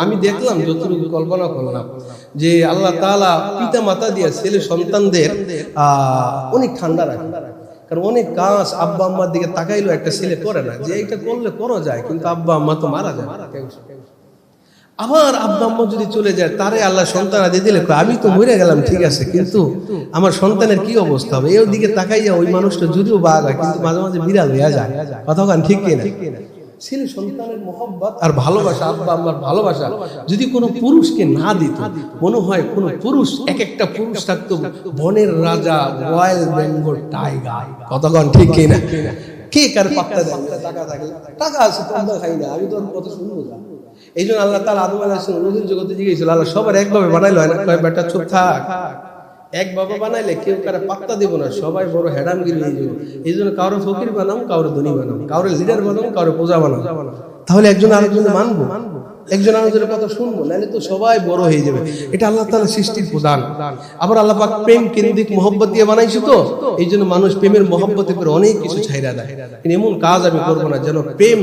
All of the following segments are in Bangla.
আমি দেখলাম যতটুকু কল্পনা করলাম যে আল্লাহ তাআলা পিতা মাতা দিয়ে ছেলে সন্তানদের অনেক ঠান্ডা রাখে। কারণ অনেক কাজ আব্বা আম্মার দিকে তাকাইলো একটা ছেলে করে না, যে এটা করলে করা যায়, কিন্তু আব্বা আম্মা তো মারা যায়। আবার আব্বা আম্মা যদি চলে যায়, তারে আল্লাহ সন্তান আদি দিলে আমি তো মরে গেলাম, ঠিক আছে, কিন্তু আমার সন্তানের কি অবস্থা হবে? এর দিকে তাকাইয়া ওই মানুষটা যদিও বাঘ হয়, কিন্তু মাঝে মাঝে বিড়াল হইয়া যায়। কথা কান ঠিক কিনা? ছেলে সন্তানের মহব্বত আর ভালোবাসা, আব্বা আম্মার ভালোবাসা যদি কোনো পুরুষকে না দিত, মনে হয় কোন পুরুষ, এক একটা পুরুষ থাকতো বনের রাজা, রয়্যাল বেঙ্গল টাইগার। কতক্ষণ ঠিক কিনা? কে কার পাত্তা দেয়? টাকা থাকলে টাকা আছে, তোমরা খাই না, আমি তোর কথা শুনবো না। এই জন্য আল্লাহ তাআলা আদম আলাইহিস সালাম রুহের জগতে জিজ্ঞেছিল, আল্লাহ সবার একভাবে বানাইলো না, কয় বেটা চুপ থাক, এক বাবা বানাইলে কেউ কারো পাত্তা দিব না, সবাই বড় হেডামগিরি হয়ে যাবে। এই জন্য কারো ফকির বানাও, কারো ধনী বানাও, কারো লিডার বানাও, কারো প্রজা বানাও, তাহলে একজন আরেকজনের মানবো, একজন আরেকজনের কথা শুনবো, নাহলে তো সবাই বড় হয়ে যাবে। এটা আল্লাহ তাআলা সৃষ্টির প্রধান। আবার আল্লাহ পাক প্রেম কেন্দ্রিক মহব্বত দিয়ে বানাইছে, তো এই জন্য মানুষ প্রেমের মহব্বতে করে অনেক কিছু ছাইরা দেয়। কিন্তু এমন কাজ আমি করবো না যেন প্রেম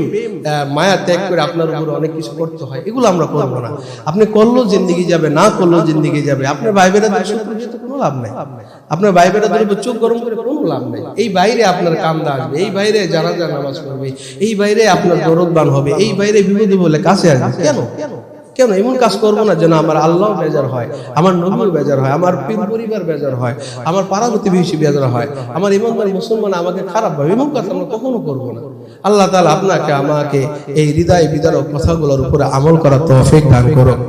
মায়া ত্যাগ করে আপনার উপর অনেক কিছু করতে হয়, এগুলো আমরা করবো না। আপনি করলেও জিন্দিগি যাবে, না করলেও জিন্দিগি যাবে। আপনার ভাই বেড়াদের কোনো লাভ নাই, আপনার ভাই বেড়াদের উপর চোখ গরম করে কোনো লাভ নাই। এই বাইরে আপনার কান্দা আসবে, এই বাইরে জানাজা নামাজ পড়বে, এই বাইরে আপনার দরদবান হবে, এই বাইরে বিপদে বলে কাছে আসবে। কেন কেন এমন কাজ করবো না যেন আমার আল্লাহ বেজার হয়, আমার নবীও বেজার হয়, আমার পরিবার বেজার হয়, আমার পাড়া প্রতিবেশী বেজার হয়, আমার ইমানদার মুসলমান আমাকে খারাপ ভাবে। এমন কাজ আমরা কখনো করবো না। আল্লাহ তাআলা আপনাকে আমাকে এই হৃদয় বিদারক কথাগুলোর উপরে আমল করার তৌফিক দান করুন।